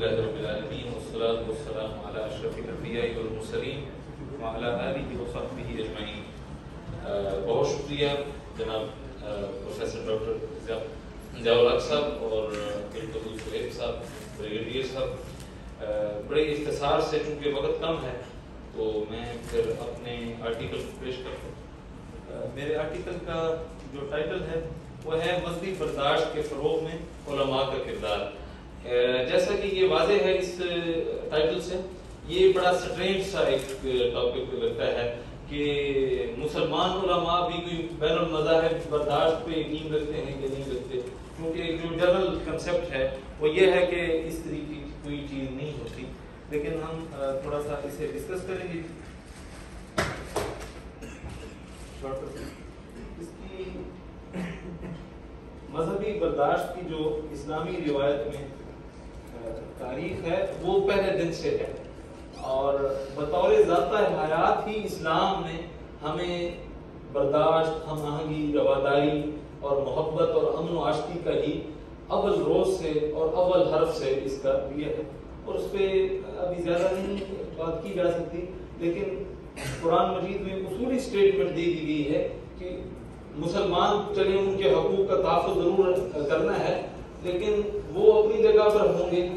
لله رب العالمين والصلاة والسلام على أشرف الأنبياء والمرسلين وعلى آله وصحبه أجمعين. بہت شکریہ جناب پروفیسر ڈاکٹر ضیاء الحق صاحب اور بالکل سہیب صاحب بریگیڈیئر صاحب. بڑے اختصار سے چونکہ وقت کم ہے تو میں پھر اپنے آرٹیکل کو پیش کرتا ہوں. میرے آرٹیکل کا جو ٹائٹل ہے وہ ہے مذہبی برداشت کے فروغ میں علماء کا کردار. جیسا کہ یہ واضح ہے اس ٹائٹل سے، یہ بڑا سٹرینج سا ایک ٹاپک لگتا ہے کہ مسلمان علماء بھی کوئی بین المذاہب برداشت پہ یقین رکھتے ہیں کہ نہیں رکھتے، کیونکہ جو جنرل کنسیپٹ ہے وہ یہ ہے کہ اس طریقے کی کوئی چیز نہیں ہوتی. لیکن ہم تھوڑا سا اسے ڈسکس کریں گے. اس کی مذہبی برداشت کی جو اسلامی روایت میں تاریخ ہے وہ پہلے دن سے ہے، اور بطور ذاتہ حیات ہی اسلام نے ہمیں برداشت، ہم آہنگی، رواداری اور محبت اور امن و آشتی کا ہی اول روز سے اور اول حرف سے اس کا دیا ہے. اور اس پہ ابھی زیادہ نہیں بات کی جا سکتی، لیکن قرآن مجید میں اصولی اسٹیٹمنٹ دی گئی ہے کہ مسلمان چلے ان کے حقوق کا تحفظ ضرور کرنا ہے، لیکن وہ اپنی جگہ پر ہوں گے،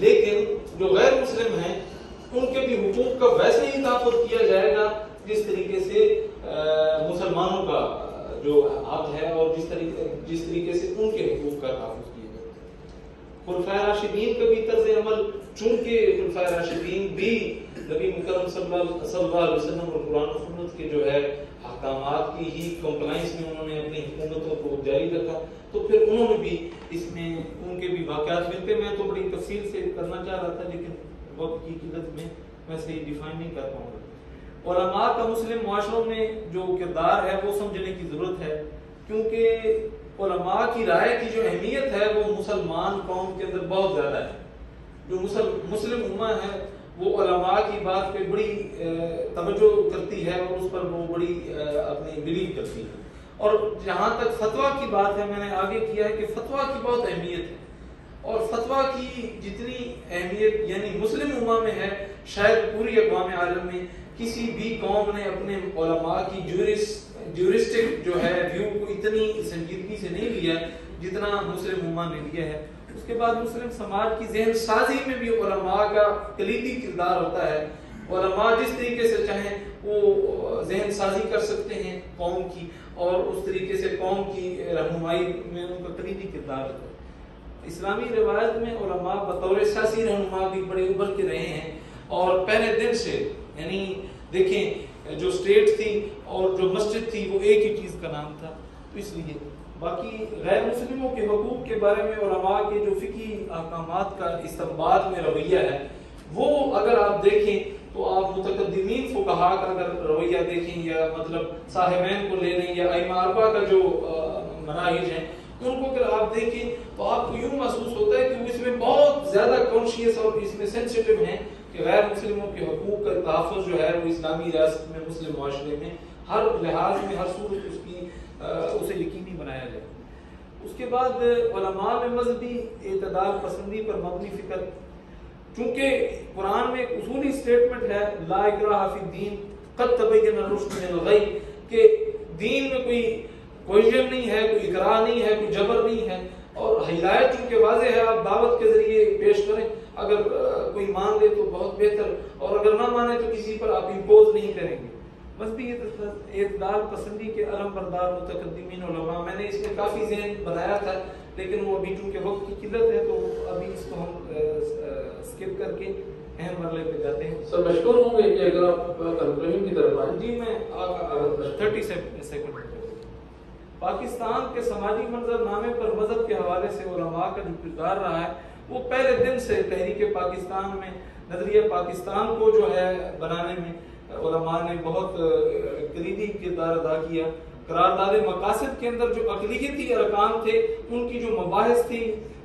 لیکن جو غیر مسلم ہیں ان کے بھی حقوق کا ویسے ہی تحفظ کیا جائے گا جس طریقے سے مسلمانوں کا جو حق ہے اور جس طریقے سے ان کے حقوق کا تحفظ کیا جائے گا. خلفائے راشدین کا بھی طرز عمل، چونکہ خلفائے راشدین بھی نبی مکرم صلی اللہ علیہ وسلم اور قرآن و سنت کے جو ہے احکامات کی ہی کمپلائنس میں انہوں نے اپنی حکومتوں کو جاری رکھا، تو پھر انہوں نے بھی اس میں ان کے بھی واقعات ملتے. میں تو بڑی تفصیل سے کرنا چاہ رہا تھا لیکن وقت کی قلت میں میں صحیح ڈیفائن نہیں کر پاؤں گا. علماء کا مسلم معاشروں میں جو کردار ہے وہ سمجھنے کی ضرورت ہے، کیونکہ علماء کی رائے کی جو اہمیت ہے وہ مسلمان قوم کے اندر بہت زیادہ ہے. جو مسلم امہ ہے وہ علماء کی بات پہ بڑی توجہ کرتی ہے اور اس پر وہ بڑی اپنی بلیو کرتی ہے. اور جہاں تک فتویٰ کی بات ہے، میں نے آگے کیا ہے کہ فتویٰ کی بہت اہمیت ہے، اور فتویٰ کی جتنی اہمیت یعنی مسلم امہ میں ہے، شاید پوری اقوام عالم میں کسی بھی قوم نے اپنے علماء کی جورسٹک جو ہے ویو کو اتنی سنجیدگی سے نہیں لیا جتنا مسلم امہ نے لیا ہے. اس کے بعد مسلم سماج کی ذہن سازی میں بھی علماء کا کلیدی کردار ہوتا ہے. علماء جس طریقے سے چاہیں وہ ذہن سازی کر سکتے ہیں قوم کی، اور اس طریقے سے قوم کی رہنمائی میں ان کا کلیدی کردار ہوتا ہے. اسلامی روایت میں علماء بطور سیاسی رہنما بھی بڑے ابھر کے رہے ہیں، اور پہلے دن سے یعنی دیکھیں جو اسٹیٹ تھی اور جو مسجد تھی وہ ایک ہی چیز کا نام تھا. تو اس لیے باقی غیر مسلموں کے حقوق کے بارے میں علماء کے جو فقہی احکامات کا استنباط میں رویہ ہے وہ اگر آپ دیکھیں تو آپ متقدمین فقہاء کا اگر رویہ دیکھیں یا مطلب صاحبین کو لے لیں یا ائمہ اربعہ کا جو مناہج ہیں ان کو اگر آپ دیکھیں تو آپ کو یوں محسوس ہوتا ہے کہ وہ اس میں بہت زیادہ کانشیس اور اس میں سینسیٹیو ہیں کہ غیر مسلموں کے حقوق کا تحفظ جو ہے وہ اسلامی ریاست میں مسلم معاشرے میں ہر لحاظ میں ہر صورت اسے یقینی بنایا جائے. اس کے بعد علماء میں مذہبی اعتدال پسندی پر مبنی فکر، چونکہ قرآن میں ایک اصولی اسٹیٹمنٹ ہے لا اکراہ فی الدین قد تبین الرشد من الغی، کہ دین میں کوئی کوئیشن نہیں ہے، کوئی اکراہ نہیں ہے، کوئی جبر نہیں ہے. اور ہدایت چونکہ واضح ہے، آپ دعوت کے ذریعے پیش کریں، اگر کوئی مان لے تو بہت بہتر، اور اگر نہ مانے تو کسی پر آپ امپوز نہیں کریں گے. مذہبی اعتدال پسندی کے علم بردار متقدمین علماء، میں نے اس میں کافی ذہن بنایا تھا لیکن وہ ابھی چونکہ وقت کی قلت ہے تو ابھی اس کو ہم اسکپ کر کے اہم مرحلے پہ جاتے ہیں. سر مشکور ہوں گے کہ اگر آپ کنکلوژن کی طرف آئیں. جی میں 30 سیکنڈ. پاکستان کے سماجی منظر نامے پر مذہب کے حوالے سے علماء کا جو کردار رہا ہے وہ پہلے دن سے تحریک پاکستان میں نظریہ پاکستان کو جو ہے بنانے میں علماء نے بہت کلیدی کردار ادا کیا. قرارداد مقاصد کے اندر جو اقلیتی ارکان تھے ان کی جو مباحث تھی،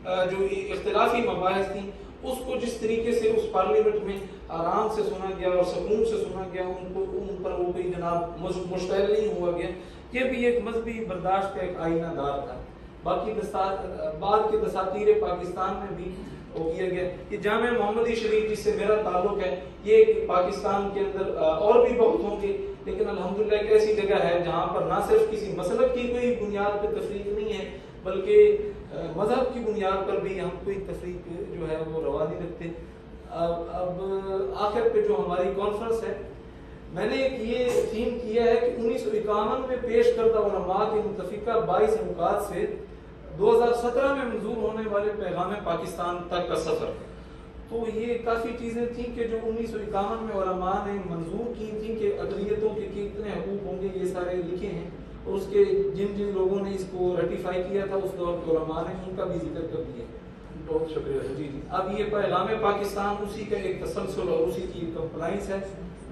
جو اختلافی مباحث تھیں، اس کو جس طریقے سے اس پارلیمنٹ میں آرام سے سنا گیا اور سکون سے سنا گیا، ان پر وہ کوئی جناب مشتعل نہیں ہوا گیا. یہ بھی ایک مذہبی برداشت کا ایک آئینہ دار تھا. باقی بعد کے دساتیر پاکستان میں بھی وہ کیا گیا. یہ جامعہ محمدی شریف جس سے میرا تعلق ہے یہ پاکستان کے اندر اور بھی بہت ہوں گے، لیکن الحمدللہ ایک ایسی جگہ ہے جہاں پر نہ صرف کسی مسلک کی کوئی بنیاد پر تفریق نہیں ہے بلکہ مذہب کی بنیاد پر بھی ہم کوئی تفریق جو ہے وہ روا نہیں رکھتے. اب آخر پہ جو ہماری کانفرنس ہے، میں نے ایک یہ تھیم کیا ہے کہ 1951 میں پیش کردہ علماء کے متفقہ 22 نکات سے 2017 میں منظور ہونے والے پیغام پاکستان تک کا سفر. تو یہ کافی چیزیں تھیں کہ جو 1951 میں علماء نے منظور کی تھیں کہ اقلیتوں کے کتنے حقوق ہوں گے، یہ سارے لکھے ہیں، اور اس کے جن لوگوں نے اس کو ریٹیفائی کیا تھا اس دور کے علماء نے ان کا بھی ذکر کر دیا. بہت شکریہ. جی اب یہ پیغام پاکستان اسی کا ایک تسلسل اور اسی کی کمپلائنس ہے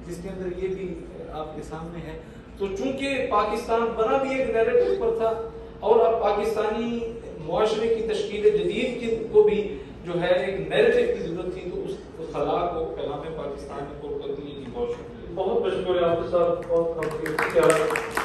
جس کے اندر یہ بھی آپ کے سامنے ہے. تو چونکہ پاکستان بنا بھی ایک نیریٹو پر تھا اور اب پاکستانی معاشرے کی تشکیل جدید کو بھی جو ہے ایک نیریٹو کی ضرورت تھی، تو اس خلا کو پیغام پاکستان نے پور کر دی. بہت شکریہ. بہت شکریہ آپ کے ساتھ. بہت